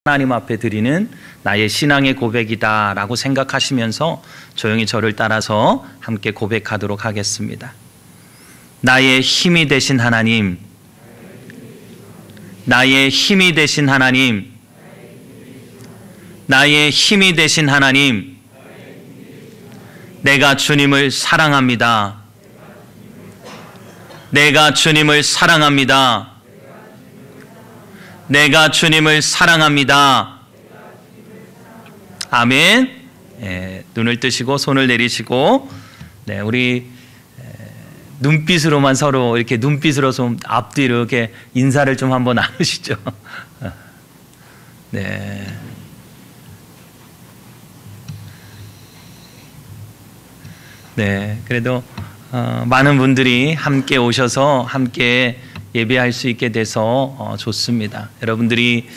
하나님 앞에 드리는 나의 신앙의 고백이다라고 생각하시면서 조용히 저를 따라서 함께 고백하도록 하겠습니다. 나의 힘이 되신 하나님, 나의 힘이 되신 하나님, 나의 힘이 되신 하나님, 내가 주님을 사랑합니다. 내가 주님을 사랑합니다. 내가 주님을 사랑합니다. 아멘. 눈을 뜨시고 손을 내리시고, 우리 눈빛으로만 서로 이렇게 눈빛으로 좀 앞뒤로 이렇게 인사를 좀 한번 나누시죠. 네. 네. 그래도 많은 분들이 함께 오셔서 함께 예배할 수 있게 돼서 좋습니다. 여러분들이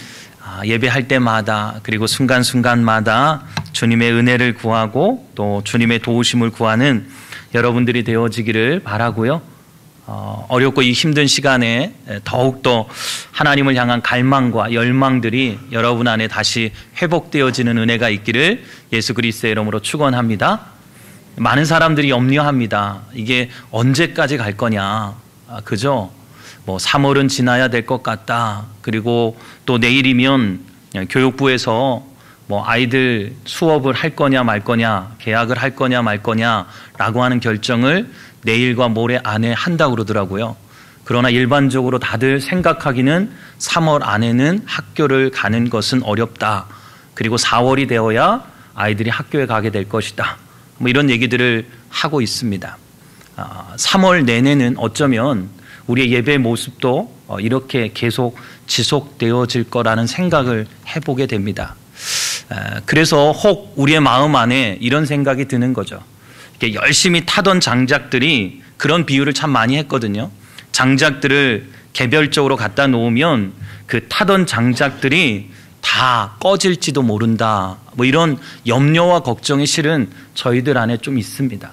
예배할 때마다 그리고 순간순간마다 주님의 은혜를 구하고 또 주님의 도우심을 구하는 여러분들이 되어지기를 바라고요. 어렵고 이 힘든 시간에 더욱더 하나님을 향한 갈망과 열망들이 여러분 안에 다시 회복되어지는 은혜가 있기를 예수 그리스도의 이름으로 축원합니다. 많은 사람들이 염려합니다. 이게 언제까지 갈 거냐, 그죠? 3월은 지나야 될 것 같다. 그리고 또 내일이면 교육부에서 아이들 수업을 할 거냐 말 거냐, 개학을 할 거냐 말 거냐라고 하는 결정을 내일과 모레 안에 한다고 그러더라고요. 그러나 일반적으로 다들 생각하기는 3월 안에는 학교를 가는 것은 어렵다. 그리고 4월이 되어야 아이들이 학교에 가게 될 것이다. 이런 얘기들을 하고 있습니다. 3월 내내는 어쩌면 우리의 예배 모습도 이렇게 계속 지속되어질 거라는 생각을 해보게 됩니다. 그래서 혹 우리의 마음 안에 이런 생각이 드는 거죠. 이렇게 열심히 타던 장작들이, 그런 비유를 참 많이 했거든요. 장작들을 개별적으로 갖다 놓으면 그 타던 장작들이 다 꺼질지도 모른다. 이런 염려와 걱정이 실은 저희들 안에 좀 있습니다.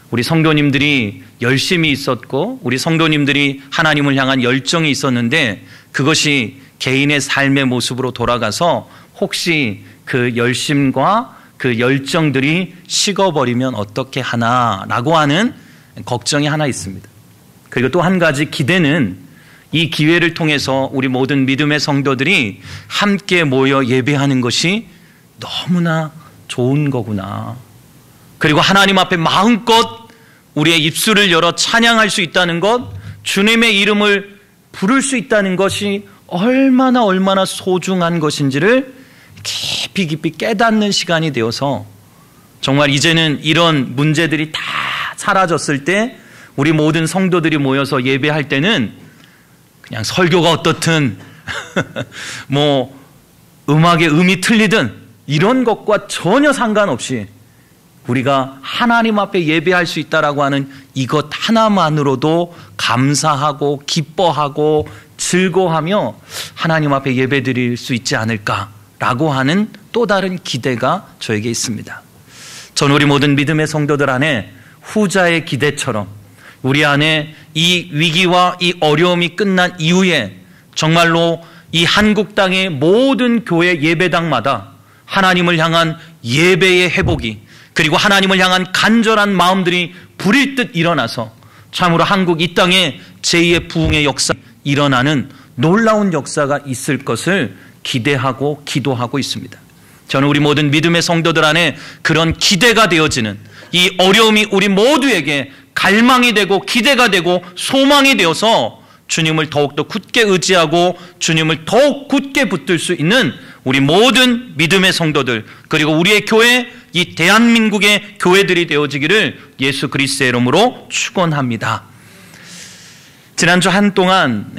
우리 성도님들이 열심히 있었고 우리 성도님들이 하나님을 향한 열정이 있었는데 그것이 개인의 삶의 모습으로 돌아가서 혹시 그 열심과 그 열정들이 식어버리면 어떻게 하나라고 하는 걱정이 하나 있습니다. 그리고 또 한 가지 기대는 이 기회를 통해서 우리 모든 믿음의 성도들이 함께 모여 예배하는 것이 너무나 좋은 거구나. 그리고 하나님 앞에 마음껏 우리의 입술을 열어 찬양할 수 있다는 것, 주님의 이름을 부를 수 있다는 것이 얼마나 소중한 것인지를 깊이 깨닫는 시간이 되어서 정말 이제는 이런 문제들이 다 사라졌을 때 우리 모든 성도들이 모여서 예배할 때는 그냥 설교가 어떻든 음악의 음이 틀리든 이런 것과 전혀 상관없이 우리가 하나님 앞에 예배할 수 있다라고 하는 이것 하나만으로도 감사하고 기뻐하고 즐거워하며 하나님 앞에 예배드릴 수 있지 않을까라고 하는 또 다른 기대가 저에게 있습니다. 저는 우리 모든 믿음의 성도들 안에 후자의 기대처럼 우리 안에 이 위기와 이 어려움이 끝난 이후에 정말로 이 한국 땅의 모든 교회 예배당마다 하나님을 향한 예배의 회복이, 그리고 하나님을 향한 간절한 마음들이 불일 듯 일어나서 참으로 한국 이 땅에 제2의 부흥의 역사 일어나는 놀라운 역사가 있을 것을 기대하고 기도하고 있습니다. 저는 우리 모든 믿음의 성도들 안에 그런 기대가 되어지는 이 어려움이 우리 모두에게 갈망이 되고 기대가 되고 소망이 되어서 주님을 더욱더 굳게 의지하고 주님을 더욱 굳게 붙들 수 있는 우리 모든 믿음의 성도들, 그리고 우리의 교회, 이 대한민국의 교회들이 되어지기를 예수 그리스도의 이름으로 축원합니다. 지난주 한동안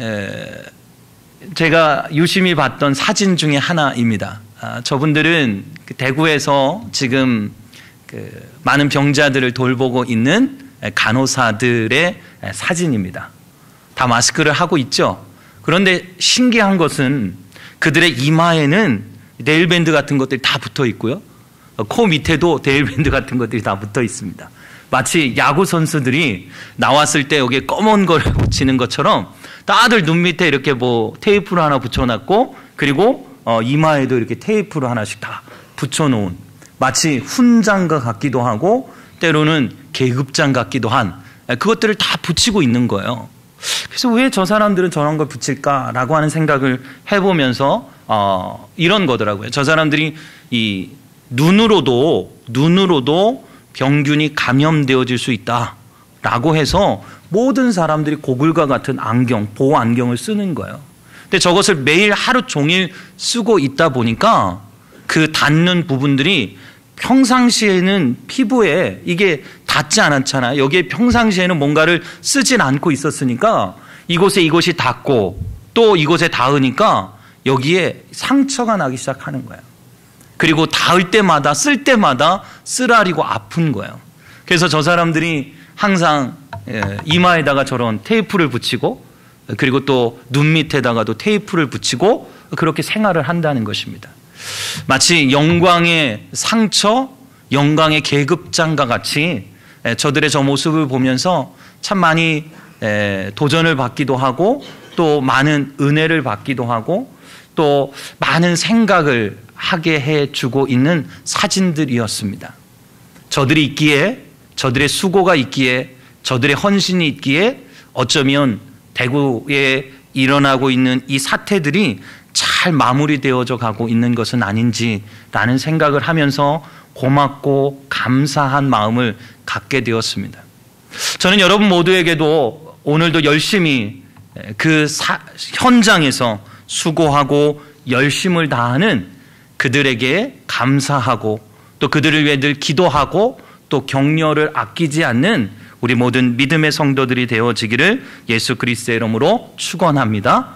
제가 유심히 봤던 사진 중에 하나입니다. 저분들은 대구에서 지금 많은 병자들을 돌보고 있는 간호사들의 사진입니다. 다 마스크를 하고 있죠. 그런데 신기한 것은 그들의 이마에는 네일밴드 같은 것들이 다 붙어 있고요. 코 밑에도 네일밴드 같은 것들이 다 붙어 있습니다. 마치 야구 선수들이 나왔을 때 여기에 검은 걸 붙이는 것처럼 다들 눈 밑에 이렇게 테이프를 하나 붙여놨고, 그리고 이마에도 이렇게 테이프를 하나씩 다 붙여놓은 마치 훈장과 같기도 하고 때로는 계급장 같기도 한 그것들을 다 붙이고 있는 거예요. 그래서 왜 저 사람들은 저런 걸 붙일까라고 하는 생각을 해보면서 이런 거더라고요. 저 사람들이 이 눈으로도 병균이 감염되어질 수 있다라고 해서 모든 사람들이 고글과 같은 안경, 보호 안경을 쓰는 거예요. 근데 저것을 매일 하루 종일 쓰고 있다 보니까 그 닿는 부분들이 평상시에는 피부에 이게 닿지 않았잖아요. 여기에 평상시에는 뭔가를 쓰진 않고 있었으니까 이곳이 닿고 또 이곳에 닿으니까 여기에 상처가 나기 시작하는 거예요. 그리고 닿을 때마다 쓸 때마다 쓰라리고 아픈 거예요. 그래서 저 사람들이 항상 이마에다가 저런 테이프를 붙이고 그리고 또 눈 밑에다가도 테이프를 붙이고 그렇게 생활을 한다는 것입니다. 마치 영광의 상처, 영광의 계급장과 같이 저들의 저 모습을 보면서 참 많이 도전을 받기도 하고 또 많은 은혜를 받기도 하고 또 많은 생각을 하게 해주고 있는 사진들이었습니다. 저들이 있기에, 저들의 수고가 있기에, 저들의 헌신이 있기에 어쩌면 대구에 일어나고 있는 이 사태들이 잘 마무리되어져 가고 있는 것은 아닌지라는 생각을 하면서 고맙고 감사한 마음을 갖게 되었습니다. 저는 여러분 모두에게도 오늘도 열심히 그 현장에서 수고하고 열심을 다하는 그들에게 감사하고 또 그들을 위해 늘 기도하고 또 격려를 아끼지 않는 우리 모든 믿음의 성도들이 되어지기를 예수 그리스도의 이름으로 축원합니다.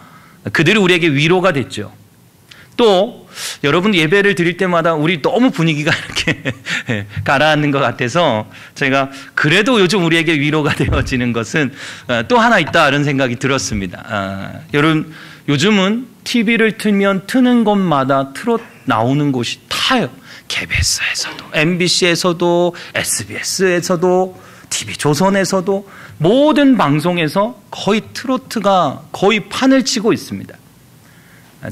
그들이 우리에게 위로가 됐죠. 또 여러분 예배를 드릴 때마다 우리 너무 분위기가 이렇게 가라앉는 것 같아서 제가 그래도 요즘 우리에게 위로가 되어지는 것은 또 하나 있다 이런 생각이 들었습니다. 여러분 요즘은 TV를 틀면 트는 곳마다 트롯 나오는 곳이 타요. KBS에서도 MBC에서도 SBS에서도 TV조선에서도 모든 방송에서 거의 트로트가 거의 판을 치고 있습니다.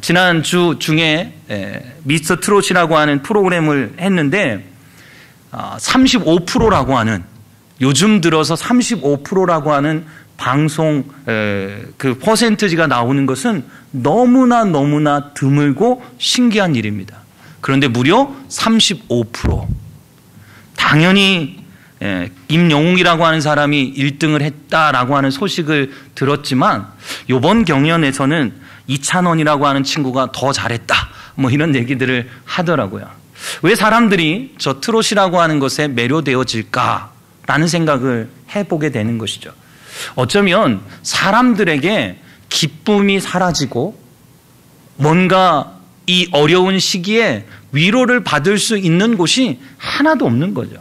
지난주 중에 미스터 트롯이라고 하는 프로그램을 했는데 35%라고 하는 요즘 들어서 35%라고 하는 방송 그 퍼센티지가 나오는 것은 너무나 드물고 신기한 일입니다. 그런데 무려 35%. 당연히 임영웅이라고 하는 사람이 1등을 했다라고 하는 소식을 들었지만 이번 경연에서는 이찬원이라고 하는 친구가 더 잘했다 뭐 이런 얘기들을 하더라고요. 왜 사람들이 저 트롯이라고 하는 것에 매료되어질까라는 생각을 해보게 되는 것이죠. 어쩌면 사람들에게 기쁨이 사라지고 뭔가 이 어려운 시기에 위로를 받을 수 있는 곳이 하나도 없는 거죠.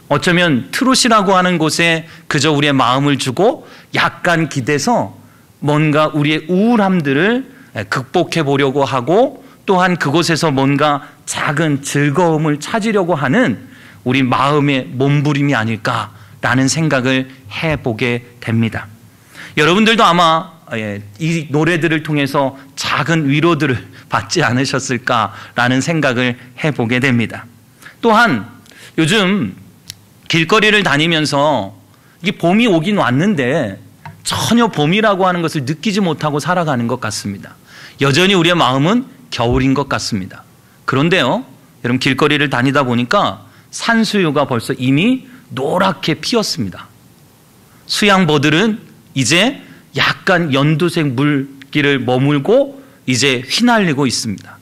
어쩌면 트롯이라고 하는 곳에 그저 우리의 마음을 주고 약간 기대서 뭔가 우리의 우울함들을 극복해 보려고 하고 또한 그곳에서 뭔가 작은 즐거움을 찾으려고 하는 우리 마음의 몸부림이 아닐까라는 생각을 해보게 됩니다. 여러분들도 아마 이 노래들을 통해서 작은 위로들을 받지 않으셨을까라는 생각을 해보게 됩니다. 또한 요즘 길거리를 다니면서 이게 봄이 오긴 왔는데 전혀 봄이라고 하는 것을 느끼지 못하고 살아가는 것 같습니다. 여전히 우리의 마음은 겨울인 것 같습니다. 그런데요, 여러분 길거리를 다니다 보니까 산수유가 벌써 이미 노랗게 피었습니다. 수양버들은 이제 약간 연두색 물기를 머물고 이제 휘날리고 있습니다.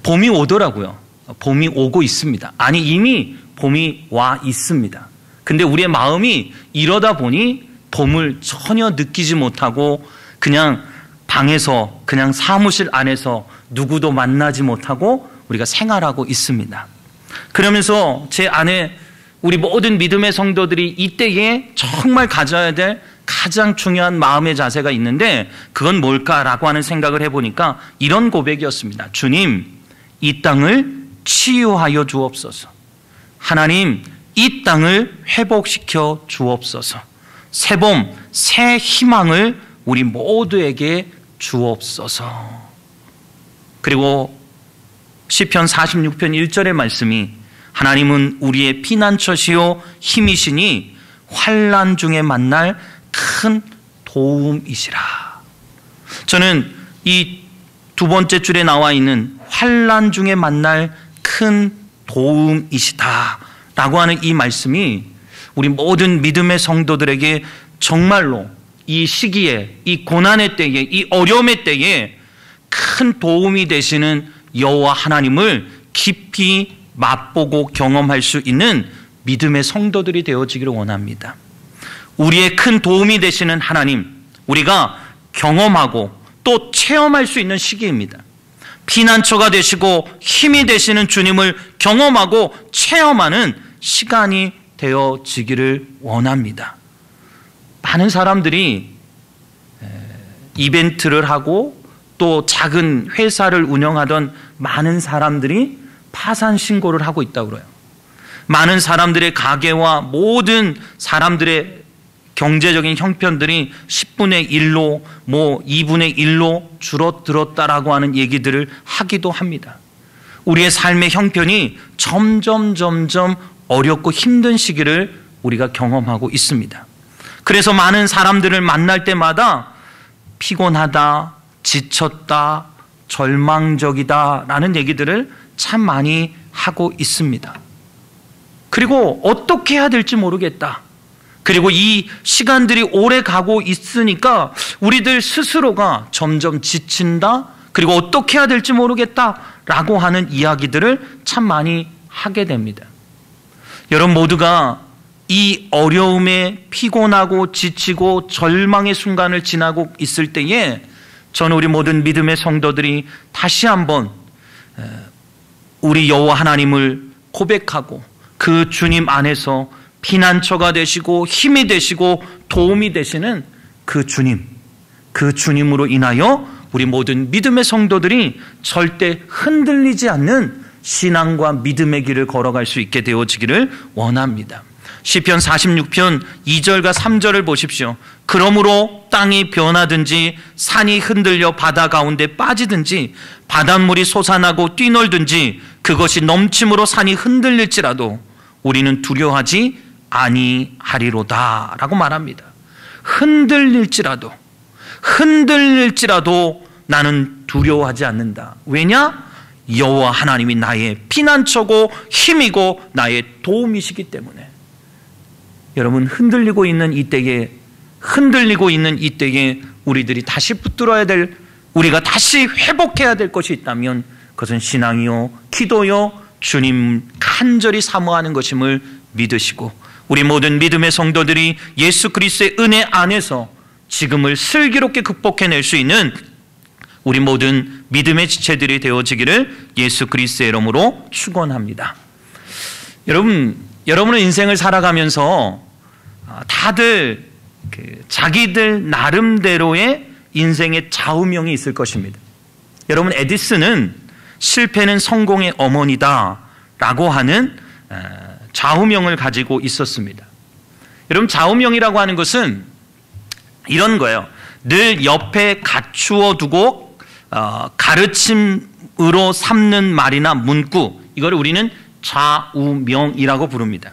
봄이 오더라고요. 봄이 오고 있습니다. 아니 이미 봄이 와 있습니다. 근데 우리의 마음이 이러다 보니 봄을 전혀 느끼지 못하고 그냥 방에서 그냥 사무실 안에서 누구도 만나지 못하고 우리가 생활하고 있습니다. 그러면서 제 안에 우리 모든 믿음의 성도들이 이때에 정말 가져야 될 가장 중요한 마음의 자세가 있는데 그건 뭘까라고 하는 생각을 해보니까 이런 고백이었습니다. 주님, 이 땅을 치유하여 주옵소서. 하나님, 이 땅을 회복시켜 주옵소서. 새봄, 새 희망을 우리 모두에게 주옵소서. 그리고 시편 46편 1절의 말씀이 하나님은 우리의 피난처시요 힘이시니 환난 중에 만날 큰 도움이시라. 저는 이 두 번째 줄에 나와 있는 환난 중에 만날 큰 도움이시다 라고 하는 이 말씀이 우리 모든 믿음의 성도들에게 정말로 이 시기에, 이 고난의 때에, 이 어려움의 때에 큰 도움이 되시는 여호와 하나님을 깊이 맛보고 경험할 수 있는 믿음의 성도들이 되어지기를 원합니다. 우리의 큰 도움이 되시는 하나님, 우리가 경험하고 또 체험할 수 있는 시기입니다. 피난처가 되시고 힘이 되시는 주님을 경험하고 체험하는 시간이 되어지기를 원합니다. 많은 사람들이 이벤트를 하고 또 작은 회사를 운영하던 많은 사람들이 파산 신고를 하고 있다고 그래요. 많은 사람들의 가게와 모든 사람들의 경제적인 형편들이 10분의 1로 2분의 1로 줄어들었다라고 하는 얘기들을 하기도 합니다. 우리의 삶의 형편이 점점 어렵고 힘든 시기를 우리가 경험하고 있습니다. 그래서 많은 사람들을 만날 때마다 피곤하다, 지쳤다, 절망적이다 라는 얘기들을 참 많이 하고 있습니다. 그리고 어떻게 해야 될지 모르겠다. 그리고 이 시간들이 오래 가고 있으니까 우리들 스스로가 점점 지친다. 그리고 어떻게 해야 될지 모르겠다라고 하는 이야기들을 참 많이 하게 됩니다. 여러분 모두가 이 어려움에 피곤하고 지치고 절망의 순간을 지나고 있을 때에 저는 우리 모든 믿음의 성도들이 다시 한번 우리 여호와 하나님을 고백하고 그 주님 안에서 피난처가 되시고 힘이 되시고 도움이 되시는 그 주님, 그 주님으로 인하여 우리 모든 믿음의 성도들이 절대 흔들리지 않는 신앙과 믿음의 길을 걸어갈 수 있게 되어지기를 원합니다. 시편 46편 2절과 3절을 보십시오. 그러므로 땅이 변하든지 산이 흔들려 바다 가운데 빠지든지 바닷물이 솟아나고 뛰놀든지 그것이 넘침으로 산이 흔들릴지라도 우리는 두려워하지 아니하리로다 라고 말합니다. 흔들릴지라도 나는 두려워하지 않는다. 왜냐? 여호와 하나님이 나의 피난처고 힘이고 나의 도움이시기 때문에. 여러분 흔들리고 있는 이때에 우리들이 다시 붙들어야 될, 우리가 다시 회복해야 될 것이 있다면 그것은 신앙이요 기도요 주님 간절히 사모하는 것임을 믿으시고 우리 모든 믿음의 성도들이 예수 그리스도의 은혜 안에서 지금을 슬기롭게 극복해낼 수 있는 우리 모든 믿음의 지체들이 되어지기를 예수 그리스도의 이름으로 축원합니다. 여러분의 인생을 살아가면서 다들 자기들 나름대로의 인생의 좌우명이 있을 것입니다. 여러분 에디슨은 실패는 성공의 어머니다 라고 하는 좌우명을 가지고 있었습니다. 여러분 좌우명이라고 하는 것은 이런 거예요. 늘 옆에 갖추어 두고 가르침으로 삼는 말이나 문구, 이걸 우리는 좌우명이라고 부릅니다.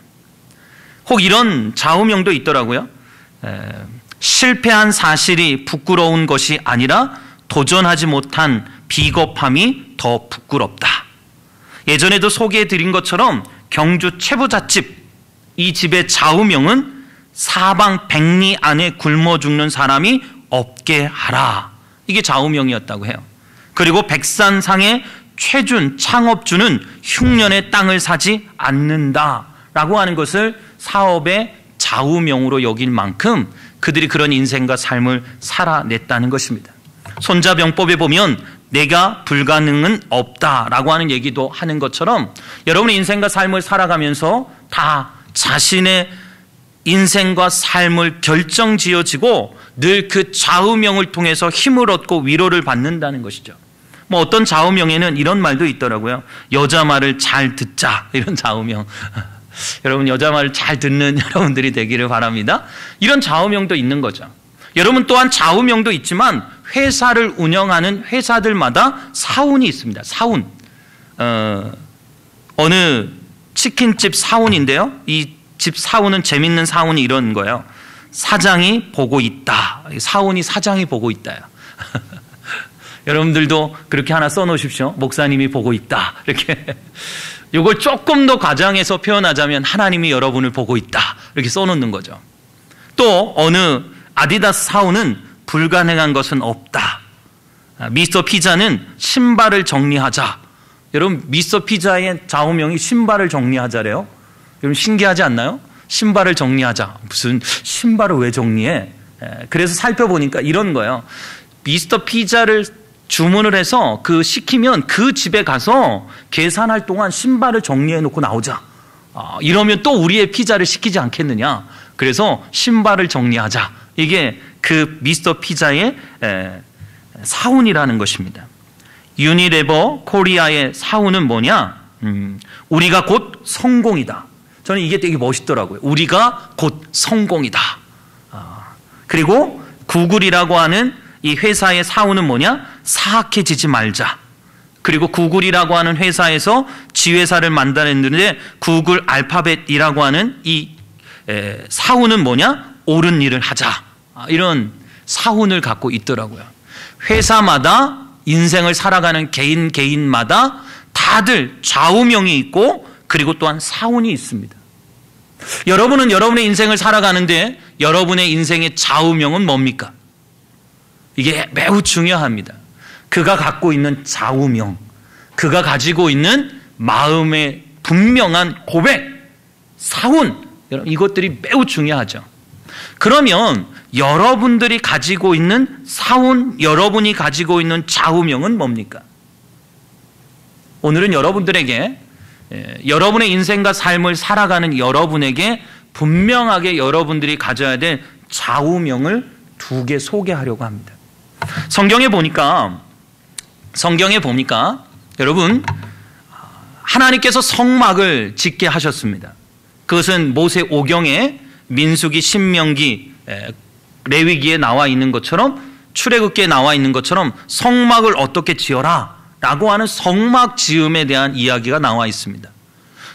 혹 이런 좌우명도 있더라고요. 실패한 사실이 부끄러운 것이 아니라 도전하지 못한 비겁함이 더 부끄럽다. 예전에도 소개해 드린 것처럼 경주 최부잣집, 이 집의 좌우명은 사방 백리 안에 굶어 죽는 사람이 없게 하라. 이게 좌우명이었다고 해요. 그리고 백산상의 최준 창업주는 흉년의 땅을 사지 않는다라고 하는 것을 사업의 좌우명으로 여길 만큼 그들이 그런 인생과 삶을 살아냈다는 것입니다. 손자병법에 보면 내가 불가능은 없다라고 하는 얘기도 하는 것처럼 여러분의 인생과 삶을 살아가면서 다 자신의 인생과 삶을 결정지어지고 늘 그 좌우명을 통해서 힘을 얻고 위로를 받는다는 것이죠. 어떤 좌우명에는 이런 말도 있더라고요. 여자 말을 잘 듣자, 이런 좌우명. 여러분 여자 말을 잘 듣는 여러분들이 되기를 바랍니다. 이런 좌우명도 있는 거죠. 여러분 또한 좌우명도 있지만 회사를 운영하는 회사들마다 사훈이 있습니다. 사훈. 어느 치킨집 사훈인데요. 이 집 사훈은 재밌는 사훈이 이런 거예요. 사장이 보고 있다. 사훈이 사장이 보고 있다요. 여러분들도 그렇게 하나 써놓으십시오. 목사님이 보고 있다. 이렇게. 이걸 조금 더 과장해서 표현하자면 하나님이 여러분을 보고 있다. 이렇게 써놓는 거죠. 또 어느 아디다스 사훈은 불가능한 것은 없다. 미스터 피자는 신발을 정리하자. 여러분 미스터 피자의 좌우명이 신발을 정리하자래요. 여러분 신기하지 않나요? 신발을 정리하자. 무슨 신발을 왜 정리해? 그래서 살펴보니까 이런 거예요. 미스터 피자를 주문을 해서 시키면 그 집에 가서 계산할 동안 신발을 정리해 놓고 나오자. 이러면 또 우리의 피자를 시키지 않겠느냐. 그래서 신발을 정리하자. 이게 그 미스터 피자의 사훈이라는 것입니다. 유니레버 코리아의 사훈은 뭐냐? 우리가 곧 성공이다. 저는 이게 되게 멋있더라고요. 우리가 곧 성공이다. 그리고 구글이라고 하는 이 회사의 사훈은 뭐냐? 사악해지지 말자. 그리고 구글이라고 하는 회사에서 지회사를 만들었는데 구글 알파벳이라고 하는 이 사훈은 뭐냐? 옳은 일을 하자. 이런 사훈을 갖고 있더라고요. 회사마다 인생을 살아가는 개인마다 다들 좌우명이 있고 그리고 또한 사훈이 있습니다. 여러분은 여러분의 인생을 살아가는데 여러분의 인생의 좌우명은 뭡니까? 이게 매우 중요합니다. 그가 갖고 있는 좌우명, 그가 가지고 있는 마음의 분명한 고백, 사훈, 이것들이 매우 중요하죠. 그러면 여러분들이 가지고 있는 사훈, 여러분이 가지고 있는 좌우명은 뭡니까? 오늘은 여러분들에게 여러분의 인생과 삶을 살아가는 여러분에게 분명하게 여러분들이 가져야 될 좌우명을 2개 소개하려고 합니다. 성경에 보니까 여러분 하나님께서 성막을 짓게 하셨습니다. 그것은 모세 오경에 민수기, 신명기, 레위기에 나와 있는 것처럼 출애굽기에 나와 있는 것처럼 성막을 어떻게 지어라 라고 하는 성막 지음에 대한 이야기가 나와 있습니다.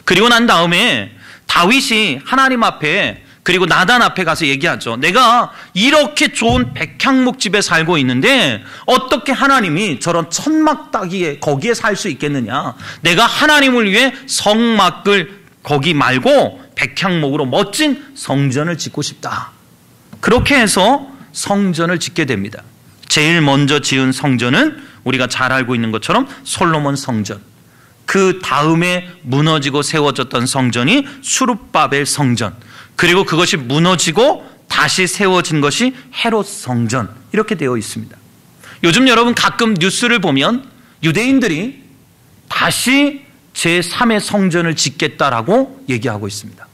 그리고 난 다음에 다윗이 하나님 앞에 그리고 나단 앞에 가서 얘기하죠. 내가 이렇게 좋은 백향목 집에 살고 있는데 어떻게 하나님이 저런 천막 따기에 거기에 살 수 있겠느냐. 내가 하나님을 위해 성막을 거기 말고 백향목으로 멋진 성전을 짓고 싶다. 그렇게 해서 성전을 짓게 됩니다. 제일 먼저 지은 성전은 우리가 잘 알고 있는 것처럼 솔로몬 성전. 그 다음에 무너지고 세워졌던 성전이 수룹바벨 성전. 그리고 그것이 무너지고 다시 세워진 것이 헤롯 성전. 이렇게 되어 있습니다. 요즘 여러분 가끔 뉴스를 보면 유대인들이 다시 제3의 성전을 짓겠다라고 얘기하고 있습니다.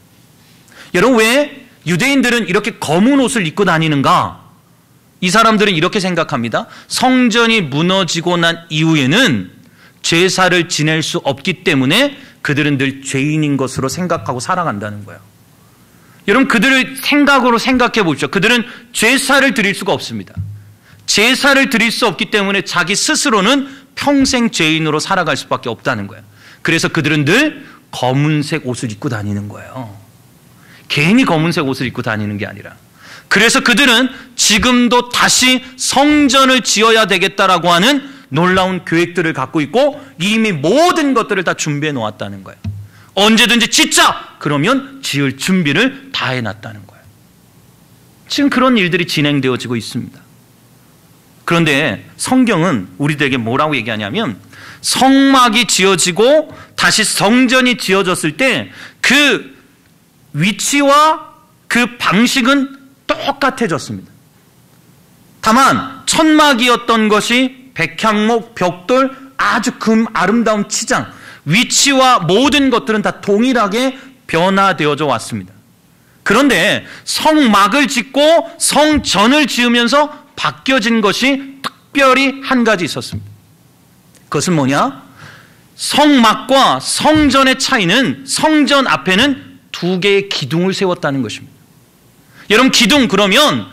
여러분 왜 유대인들은 이렇게 검은 옷을 입고 다니는가? 이 사람들은 이렇게 생각합니다. 성전이 무너지고 난 이후에는 제사를 지낼 수 없기 때문에 그들은 늘 죄인인 것으로 생각하고 살아간다는 거예요. 여러분 그들의 생각으로 생각해 보십시오. 그들은 제사를 드릴 수가 없습니다. 제사를 드릴 수 없기 때문에 자기 스스로는 평생 죄인으로 살아갈 수밖에 없다는 거예요. 그래서 그들은 늘 검은색 옷을 입고 다니는 거예요. 괜히 검은색 옷을 입고 다니는 게 아니라. 그래서 그들은 지금도 다시 성전을 지어야 되겠다라고 하는 놀라운 계획들을 갖고 있고 이미 모든 것들을 다 준비해 놓았다는 거예요. 언제든지 짓자! 그러면 지을 준비를 다 해놨다는 거예요. 지금 그런 일들이 진행되어지고 있습니다. 그런데 성경은 우리들에게 뭐라고 얘기하냐면 성막이 지어지고 다시 성전이 지어졌을 때 그 위치와 그 방식은 똑같아졌습니다. 다만 천막이었던 것이 백향목, 벽돌, 아주 아름다운 치장, 위치와 모든 것들은 다 동일하게 변화되어져 왔습니다. 그런데 성막을 짓고 성전을 지으면서 바뀌어진 것이 특별히 한 가지 있었습니다. 그것은 뭐냐? 성막과 성전의 차이는 성전 앞에는 2개의 기둥을 세웠다는 것입니다. 여러분 기둥 그러면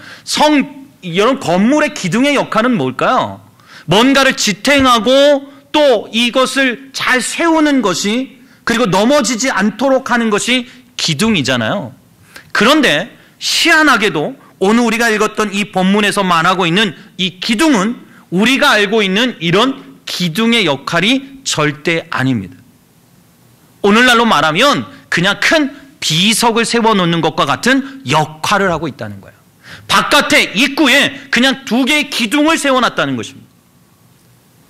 이런 건물의 기둥의 역할은 뭘까요? 뭔가를 지탱하고 또 이것을 잘 세우는 것이, 그리고 넘어지지 않도록 하는 것이 기둥이잖아요. 그런데 희한하게도 오늘 우리가 읽었던 이 본문에서 말하고 있는 이 기둥은 우리가 알고 있는 이런 기둥의 역할이 절대 아닙니다. 오늘날로 말하면 그냥 큰 비석을 세워놓는 것과 같은 역할을 하고 있다는 거예요. 바깥에 입구에 그냥 2개의 기둥을 세워놨다는 것입니다.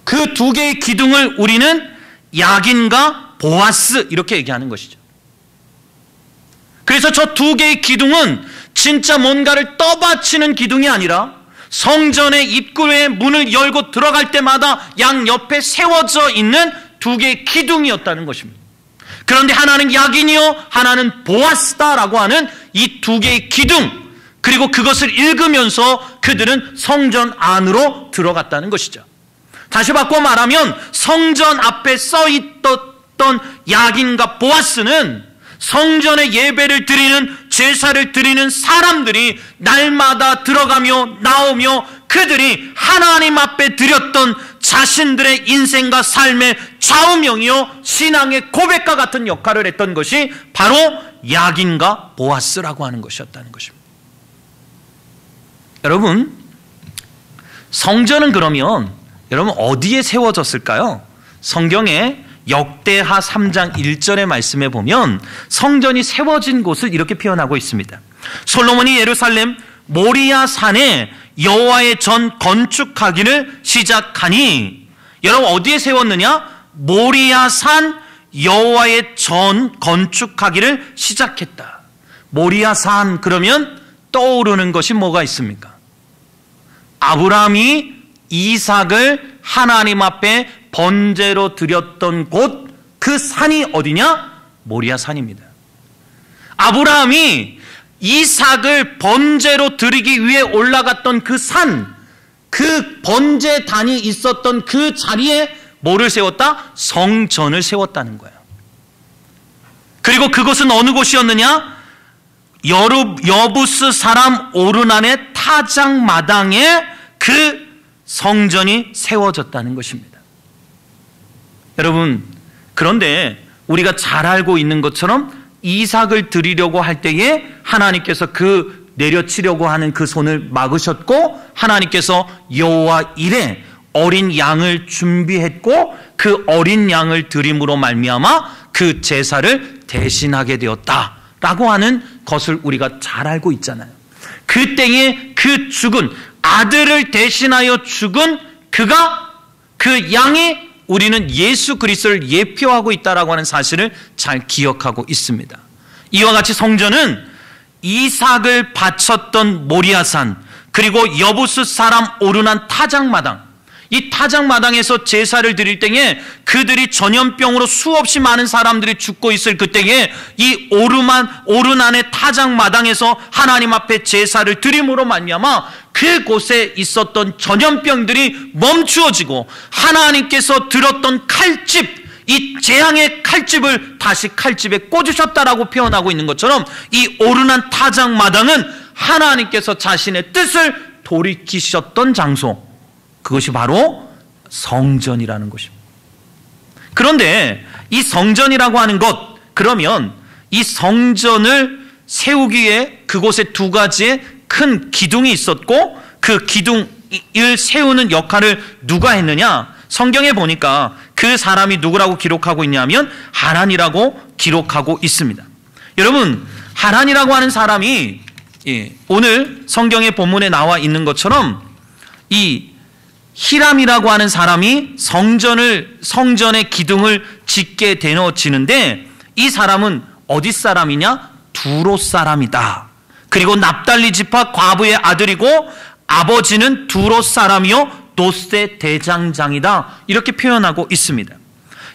그 2개의 기둥을 우리는 야긴과 보아스 이렇게 얘기하는 것이죠. 그래서 저 2개의 기둥은 진짜 뭔가를 떠받치는 기둥이 아니라 성전의 입구에 문을 열고 들어갈 때마다 양옆에 세워져 있는 2개의 기둥이었다는 것입니다. 그런데 하나는 야긴이요 하나는 보아스다라고 하는 이 2개의 기둥, 그리고 그것을 읽으면서 그들은 성전 안으로 들어갔다는 것이죠. 다시 바꿔 말하면 성전 앞에 써 있던 야긴과 보아스는 성전에 예배를 드리는, 제사를 드리는 사람들이 날마다 들어가며 나오며 그들이 하나님 앞에 드렸던 자신들의 인생과 삶의 좌우명이요 신앙의 고백과 같은 역할을 했던 것이 바로 야긴과 보아스라고 하는 것이었다는 것입니다. 여러분, 성전은 그러면 여러분 어디에 세워졌을까요? 성경에 역대하 3장 1절의 말씀에 보면 성전이 세워진 곳을 이렇게 표현하고 있습니다. 솔로몬이 예루살렘 모리아 산에 여호와의 전 건축하기를 시작하니, 여러분 어디에 세웠느냐? 모리아 산 여호와의 전 건축하기를 시작했다. 모리아 산 그러면 떠오르는 것이 뭐가 있습니까? 아브라함이 이삭을 하나님 앞에 번제로 드렸던 곳, 그 산이 어디냐? 모리아 산입니다. 아브라함이 이삭을 번제로 드리기 위해 올라갔던 그 산, 그 번제단이 있었던 그 자리에 뭐를 세웠다? 성전을 세웠다는 거예요. 그리고 그곳은 어느 곳이었느냐? 여부스 사람 오르난의 타작마당에 그 성전이 세워졌다는 것입니다. 여러분, 그런데 우리가 잘 알고 있는 것처럼 이삭을 드리려고 할 때에 하나님께서 그 내려치려고 하는 그 손을 막으셨고, 하나님께서 여호와 이레 어린 양을 준비했고 그 어린 양을 드림으로 말미암아 그 제사를 대신하게 되었다라고 하는 것을 우리가 잘 알고 있잖아요. 그 때에 그 죽은 아들을 대신하여 죽은 그가, 그 양이 우리는 예수 그리스도를 예표하고 있다라고 하는 사실을 잘 기억하고 있습니다. 이와 같이 성전은 이삭을 바쳤던 모리아산, 그리고 여부스 사람 오르난 타작마당, 이 타작마당에서 제사를 드릴 때에 그들이 전염병으로 수없이 많은 사람들이 죽고 있을 그때에 이 오르난의 타작마당에서 하나님 앞에 제사를 드림으로 말미암아 그곳에 있었던 전염병들이 멈추어지고 하나님께서 들었던 칼집, 이 재앙의 칼집을 다시 칼집에 꽂으셨다라고 표현하고 있는 것처럼 이 오르난 타작마당은 하나님께서 자신의 뜻을 돌이키셨던 장소, 그것이 바로 성전이라는 것입니다. 그런데 이 성전이라고 하는 것, 그러면 이 성전을 세우기 위해 그곳에 2가지의 큰 기둥이 있었고 그 기둥을 세우는 역할을 누가 했느냐? 성경에 보니까 그 사람이 누구라고 기록하고 있냐면 하란이라고 기록하고 있습니다. 여러분, 하란이라고 하는 사람이 오늘 성경의 본문에 나와 있는 것처럼 이 히람이라고 하는 사람이 성전의 기둥을 짓게 되어지는데, 이 사람은 어디 사람이냐? 두로 사람이다. 그리고 납달리 지파 과부의 아들이고 아버지는 두로 사람이요 도세 대장장이다, 이렇게 표현하고 있습니다.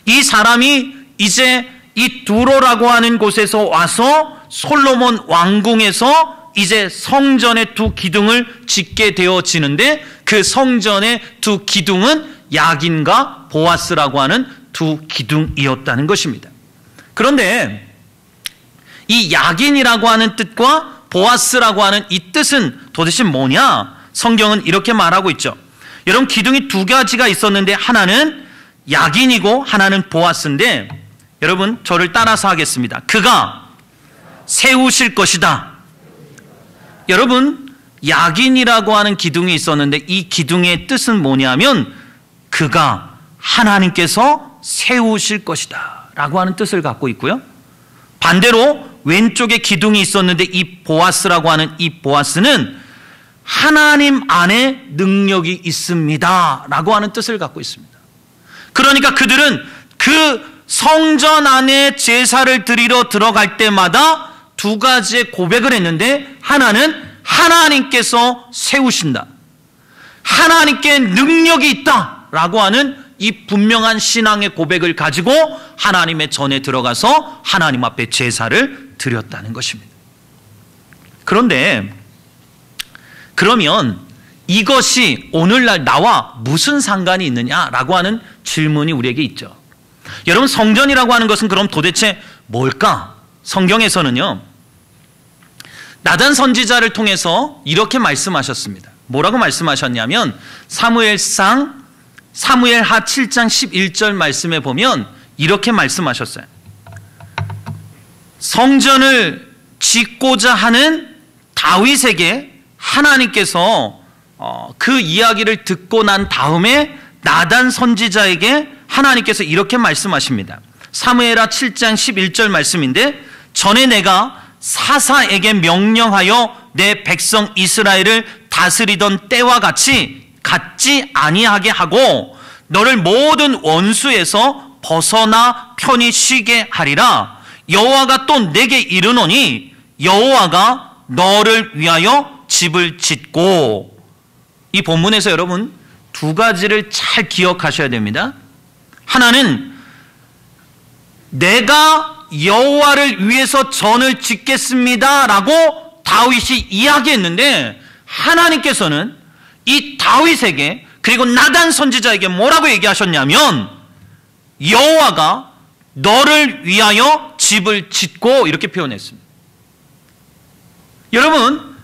이 사람이 이제 이 두로라고 하는 곳에서 와서 솔로몬 왕궁에서 이제 성전의 2 기둥을 짓게 되어지는데, 그 성전의 2 기둥은 야긴과 보아스라고 하는 2 기둥이었다는 것입니다. 그런데 이 야긴이라고 하는 뜻과 보아스라고 하는 이 뜻은 도대체 뭐냐? 성경은 이렇게 말하고 있죠. 여러분, 기둥이 두 가지가 있었는데 하나는 야긴이고 하나는 보아스인데, 여러분 저를 따라서 하겠습니다. 그가 세우실 것이다. 여러분, 야긴이라고 하는 기둥이 있었는데 이 기둥의 뜻은 뭐냐면 그가 하나님께서 세우실 것이다 라고 하는 뜻을 갖고 있고요. 반대로 왼쪽에 기둥이 있었는데 이 보아스라고 하는 이 보아스는 하나님 안에 능력이 있습니다 라고 하는 뜻을 갖고 있습니다. 그러니까 그들은 그 성전 안에 제사를 드리러 들어갈 때마다 두 가지의 고백을 했는데, 하나는 하나님께서 세우신다, 하나님께 능력이 있다 라고 하는 이 분명한 신앙의 고백을 가지고 하나님의 전에 들어가서 하나님 앞에 제사를 드렸다는 것입니다. 그런데 그러면 이것이 오늘날 나와 무슨 상관이 있느냐라고 하는 질문이 우리에게 있죠. 여러분, 성전이라고 하는 것은 그럼 도대체 뭘까? 성경에서는요, 나단 선지자를 통해서 이렇게 말씀하셨습니다. 뭐라고 말씀하셨냐면 사무엘하 7장 11절 말씀에 보면 이렇게 말씀하셨어요. 성전을 짓고자 하는 다윗에게 하나님께서 그 이야기를 듣고 난 다음에 나단 선지자에게 하나님께서 이렇게 말씀하십니다. 사무엘하 7장 11절 말씀인데, 전에 내가 사사에게 명령하여 내 백성 이스라엘을 다스리던 때와 같이 갖지 아니하게 하고 너를 모든 원수에서 벗어나 편히 쉬게 하리라. 여호와가 또 내게 이르노니 여호와가 너를 위하여 집을 짓고. 이 본문에서 여러분 두 가지를 잘 기억하셔야 됩니다. 하나는 내가 여호와를 위해서 전을 짓겠습니다 라고 다윗이 이야기했는데, 하나님께서는 이 다윗에게 그리고 나단 선지자에게 뭐라고 얘기하셨냐면 여호와가 너를 위하여 집을 짓고 이렇게 표현했습니다. 여러분,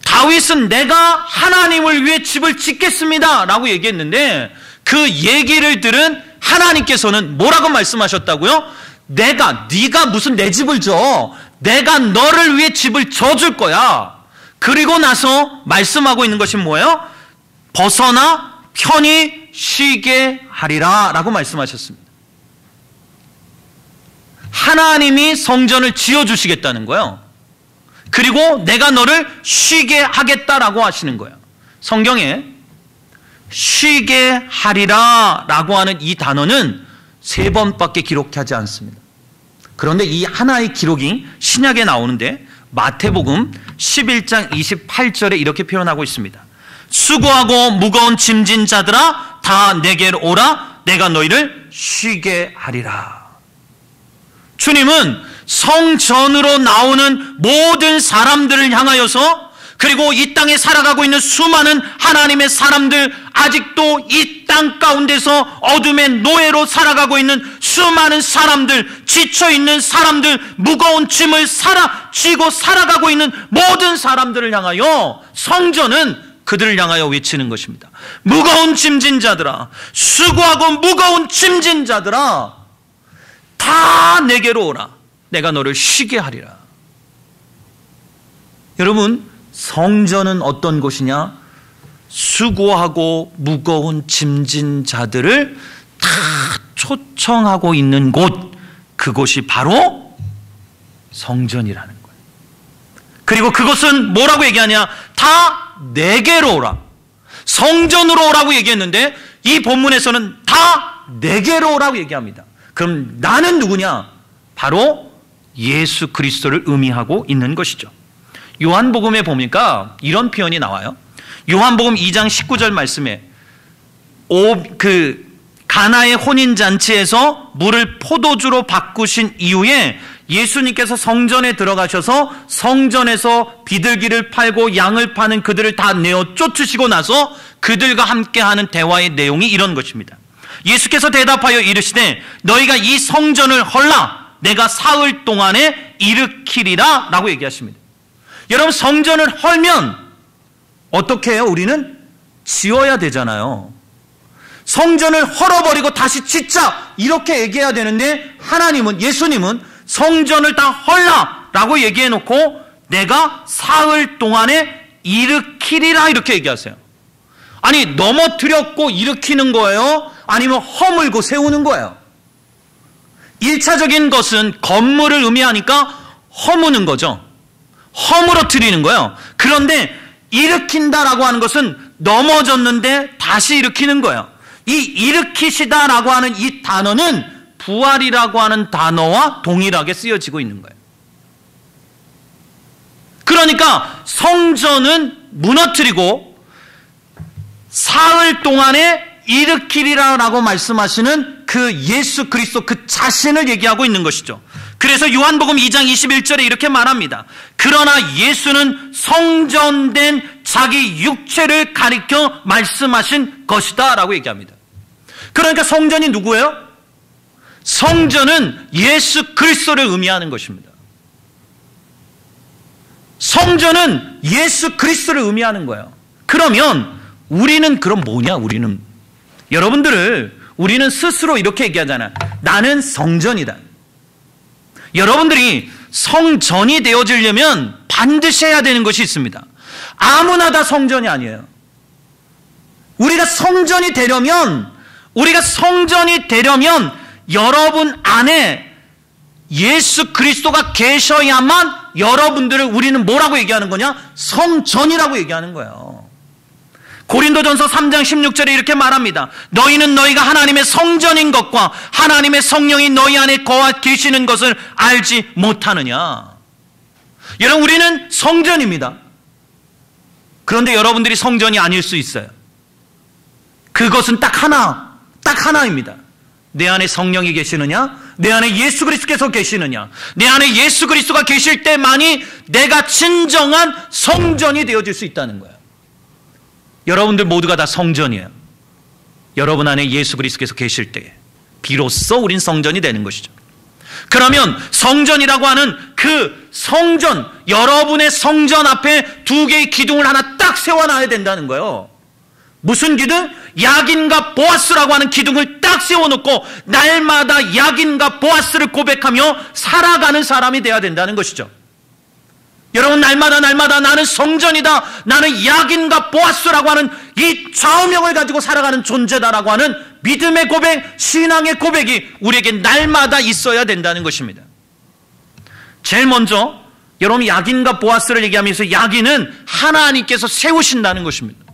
다윗은 내가 하나님을 위해 집을 짓겠습니다 라고 얘기했는데, 그 얘기를 들은 하나님께서는 뭐라고 말씀하셨다고요? 네가 무슨 내 집을 져? 내가 너를 위해 집을 져줄 거야. 그리고 나서 말씀하고 있는 것이 뭐예요? 벗어나 편히 쉬게 하리라 라고 말씀하셨습니다. 하나님이 성전을 지어주시겠다는 거예요. 그리고 내가 너를 쉬게 하겠다라고 하시는 거예요. 성경에 쉬게 하리라 라고 하는 이 단어는 3번밖에 기록하지 않습니다. 그런데 이 하나의 기록이 신약에 나오는데 마태복음 11장 28절에 이렇게 표현하고 있습니다. 수고하고 무거운 짐진 자들아 다 내게로 오라. 내가 너희를 쉬게 하리라. 주님은 성전으로 나오는 모든 사람들을 향하여서, 그리고 이 땅에 살아가고 있는 수많은 하나님의 사람들, 아직도 이 땅 가운데서 어둠의 노예로 살아가고 있는 수많은 사람들, 지쳐있는 사람들, 무거운 짐을 쥐고 살아가고 있는 모든 사람들을 향하여 성전은 그들을 향하여 외치는 것입니다. 무거운 짐진 자들아, 수고하고 무거운 짐진 자들아, 다 내게로 오라. 내가 너를 쉬게 하리라. 여러분, 성전은 어떤 곳이냐? 수고하고 무거운 짐진 자들을 다 초청하고 있는 곳, 그곳이 바로 성전이라는 거예요. 그리고 그것은 뭐라고 얘기하냐? 다 내게로 오라. 성전으로 오라고 얘기했는데 이 본문에서는 다 내게로 오라고 얘기합니다. 그럼 나는 누구냐? 바로 예수 그리스도를 의미하고 있는 것이죠. 요한복음에 보니까 이런 표현이 나와요. 요한복음 2장 19절 말씀에 가나의 혼인잔치에서 물을 포도주로 바꾸신 이후에 예수님께서 성전에 들어가셔서 성전에서 비둘기를 팔고 양을 파는 그들을 다 내어 쫓으시고 나서 그들과 함께하는 대화의 내용이 이런 것입니다. 예수께서 대답하여 이르시되 너희가 이 성전을 헐라 내가 사흘 동안에 일으키리라 라고 얘기하십니다. 여러분, 성전을 헐면 어떻게 해요? 우리는 지어야 되잖아요. 성전을 헐어버리고 다시 짓자 이렇게 얘기해야 되는데 하나님은, 예수님은 성전을 다 헐라라고 얘기해놓고 내가 사흘 동안에 일으키리라 이렇게 얘기하세요. 아니, 넘어뜨렸고 일으키는 거예요? 아니면 허물고 세우는 거예요? 1차적인 것은 건물을 의미하니까 허무는 거죠. 허물어뜨리는 거예요. 그런데 일으킨다라고 하는 것은 넘어졌는데 다시 일으키는 거예요. 이 일으키시다라고 하는 이 단어는 부활이라고 하는 단어와 동일하게 쓰여지고 있는 거예요. 그러니까 성전은 무너뜨리고 사흘 동안에 일으키리라고 말씀하시는 그 예수 그리스도 그 자신을 얘기하고 있는 것이죠. 그래서 요한복음 2장 21절에 이렇게 말합니다. 그러나 예수는 성전된 자기 육체를 가리켜 말씀하신 것이다 라고 얘기합니다. 그러니까 성전이 누구예요? 성전은 예수 그리스도를 의미하는 것입니다. 성전은 예수 그리스도를 의미하는 거예요. 그러면 우리는 그럼 뭐냐? 우리는 스스로 이렇게 얘기하잖아요. 나는 성전이다. 여러분들이 성전이 되어지려면 반드시 해야 되는 것이 있습니다. 아무나 다 성전이 아니에요. 우리가 성전이 되려면 여러분 안에 예수 그리스도가 계셔야만 여러분들을 우리는 뭐라고 얘기하는 거냐? 성전이라고 얘기하는 거예요. 고린도전서 3장 16절에 이렇게 말합니다. 너희는 너희가 하나님의 성전인 것과 하나님의 성령이 너희 안에 거하 계시는 것을 알지 못하느냐. 여러분, 우리는 성전입니다. 그런데 여러분들이 성전이 아닐 수 있어요. 그것은 딱 하나입니다. 내 안에 성령이 계시느냐? 내 안에 예수 그리스도께서 계시느냐? 내 안에 예수 그리스도가 계실 때만이 내가 진정한 성전이 되어질 수 있다는 거예요. 여러분들 모두가 다 성전이에요. 여러분 안에 예수 그리스도께서 계실 때 비로소 우린 성전이 되는 것이죠. 그러면 성전이라고 하는 그 성전, 여러분의 성전 앞에 두 개의 기둥을 하나 딱 세워놔야 된다는 거예요. 무슨 기둥? 야긴과 보아스라고 하는 기둥을 딱 세워놓고 날마다 야긴과 보아스를 고백하며 살아가는 사람이 되어야 된다는 것이죠. 여러분, 날마다 나는 성전이다, 나는 야긴과 보아스라고 하는 이 좌우명을 가지고 살아가는 존재다라고 하는 믿음의 고백, 신앙의 고백이 우리에게 날마다 있어야 된다는 것입니다. 제일 먼저 여러분, 야긴과 보아스를 얘기하면서 야긴은 하나님께서 세우신다는 것입니다.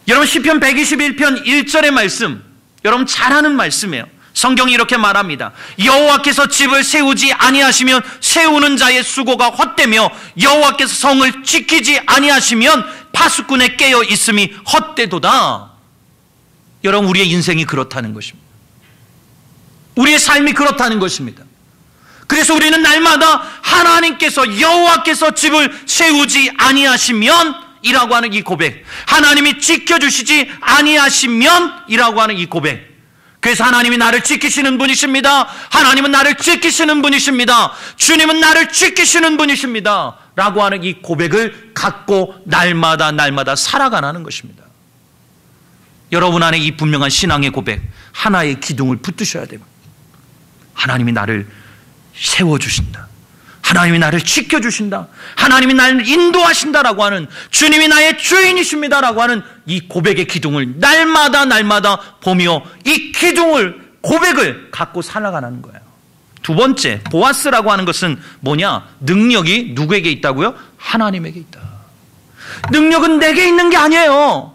여러분, 시편 121편 1절의 말씀, 여러분 잘 아는 말씀이에요. 성경이 이렇게 말합니다. 여호와께서 집을 세우지 아니하시면 세우는 자의 수고가 헛되며 여호와께서 성을 지키지 아니하시면 파수꾼에 깨어 있음이 헛되도다. 여러분, 우리의 인생이 그렇다는 것입니다. 우리의 삶이 그렇다는 것입니다. 그래서 우리는 날마다 하나님께서, 여호와께서 집을 세우지 아니하시면 이라고 하는 이 고백, 하나님이 지켜주시지 아니하시면 이라고 하는 이 고백. 그래서 하나님이 나를 지키시는 분이십니다. 하나님은 나를 지키시는 분이십니다. 주님은 나를 지키시는 분이십니다. 라고 하는 이 고백을 갖고 날마다 살아가는 것입니다. 여러분 안에 이 분명한 신앙의 고백, 하나의 기둥을 붙드셔야 됩니다. 하나님이 나를 세워주신다. 하나님이 나를 지켜주신다. 하나님이 나를 인도하신다라고 하는, 주님이 나의 주인이십니다라고 하는 이 고백의 기둥을 날마다 보며 이 기둥을, 고백을 갖고 살아가는 거예요. 두 번째, 보아스라고 하는 것은 뭐냐? 능력이 누구에게 있다고요? 하나님에게 있다. 능력은 내게 있는 게 아니에요.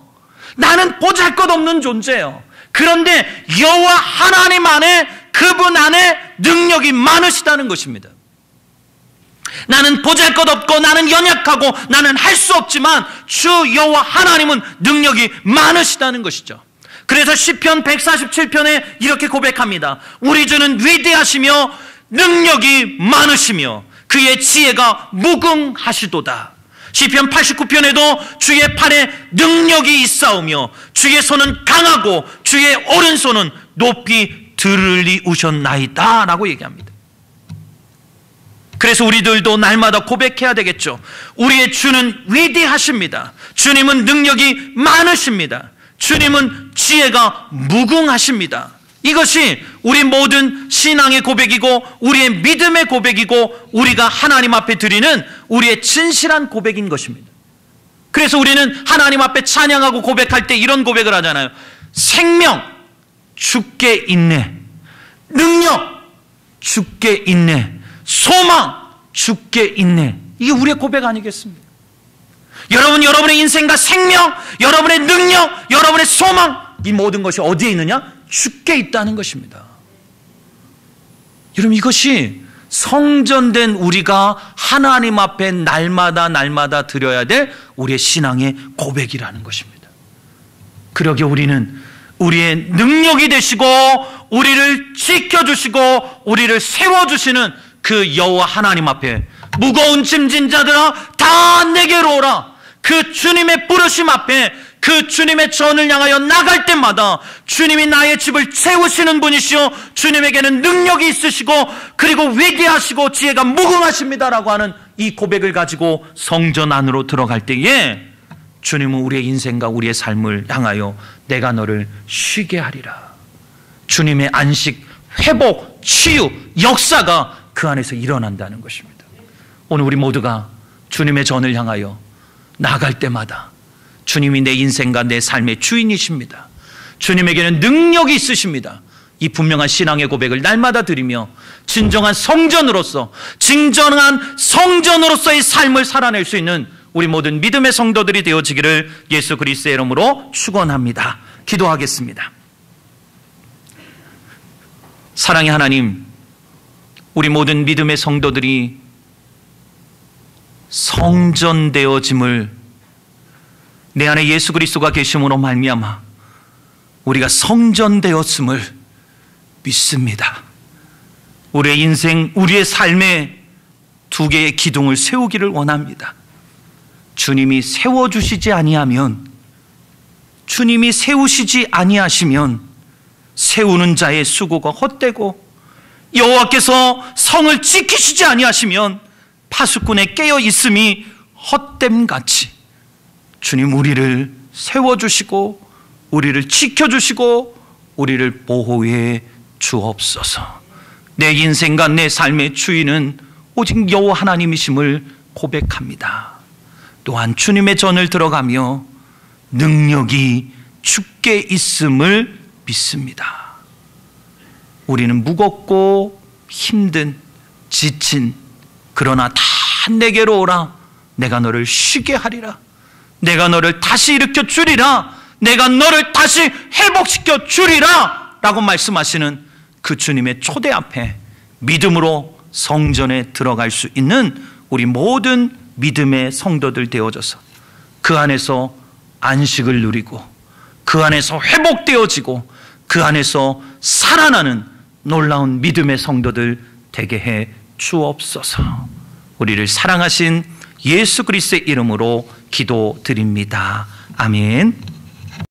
나는 보잘것없는 존재예요. 그런데 여호와 하나님 안에, 그분 안에 능력이 많으시다는 것입니다. 나는 보잘것없고 나는 연약하고 나는 할 수 없지만 주 여호와 하나님은 능력이 많으시다는 것이죠. 그래서 시편 147편에 이렇게 고백합니다. 우리 주는 위대하시며 능력이 많으시며 그의 지혜가 무궁하시도다. 시편 89편에도 주의 팔에 능력이 있사오며 주의 손은 강하고 주의 오른손은 높이 들으리우셨나이다 라고 얘기합니다. 그래서 우리들도 날마다 고백해야 되겠죠. 우리의 주는 위대하십니다. 주님은 능력이 많으십니다. 주님은 지혜가 무궁하십니다. 이것이 우리 모든 신앙의 고백이고 우리의 믿음의 고백이고 우리가 하나님 앞에 드리는 우리의 진실한 고백인 것입니다. 그래서 우리는 하나님 앞에 찬양하고 고백할 때 이런 고백을 하잖아요. 생명 주께 있네, 능력 주께 있네, 소망 주께 있네. 이게 우리의 고백 아니겠습니까? 여러분의 인생과 생명, 여러분의 능력, 여러분의 소망, 이 모든 것이 어디에 있느냐? 주께 있다는 것입니다. 여러분, 이것이 성전된 우리가 하나님 앞에 날마다 드려야 될 우리의 신앙의 고백이라는 것입니다. 그러기에 우리는 우리의 능력이 되시고 우리를 지켜주시고 우리를 세워주시는 그 여호와 하나님 앞에 무거운 짐진 자들아 다 내게로 오라. 그 주님의 부르심 앞에 그 주님의 전을 향하여 나갈 때마다 주님이 나의 집을 채우시는 분이시오, 주님에게는 능력이 있으시고 그리고 위대하시고 지혜가 무궁하십니다라고 하는 이 고백을 가지고 성전 안으로 들어갈 때에 주님은 우리의 인생과 우리의 삶을 향하여 내가 너를 쉬게 하리라. 주님의 안식, 회복, 치유, 역사가 그 안에서 일어난다는 것입니다. 오늘 우리 모두가 주님의 전을 향하여 나갈 때마다 주님이 내 인생과 내 삶의 주인이십니다. 주님에게는 능력이 있으십니다. 이 분명한 신앙의 고백을 날마다 드리며 진정한 성전으로서의 삶을 살아낼 수 있는 우리 모든 믿음의 성도들이 되어지기를 예수 그리스도의 이름으로 축원합니다. 기도하겠습니다. 사랑의 하나님, 우리 모든 믿음의 성도들이 성전되어짐을 내 안에 예수 그리스도가 계심으로 말미암아 우리가 성전되었음을 믿습니다. 우리의 인생, 우리의 삶에 두 개의 기둥을 세우기를 원합니다. 주님이 세워주시지 아니하면, 주님이 세우시지 아니하시면 세우는 자의 수고가 헛되고 여호와께서 성을 지키시지 아니하시면 파수꾼의 깨어 있음이 헛됨같이 주님 우리를 세워주시고 우리를 지켜주시고 우리를 보호해 주옵소서. 내 인생과 내 삶의 주인은 오직 여호와 하나님이심을 고백합니다. 또한 주님의 전을 들어가며 능력이 주께 있음을 믿습니다. 우리는 무겁고 힘든, 지친, 그러나 다 내게로 오라. 내가 너를 쉬게 하리라. 내가 너를 다시 일으켜 주리라. 내가 너를 다시 회복시켜 주리라 라고 말씀하시는 그 주님의 초대 앞에 믿음으로 성전에 들어갈 수 있는 우리 모든 믿음의 성도들 되어져서 그 안에서 안식을 누리고 그 안에서 회복되어지고 그 안에서 살아나는 놀라운 믿음의 성도들 되게 해 주옵소서. 우리를 사랑하신 예수 그리스도의 이름으로 기도드립니다. 아멘.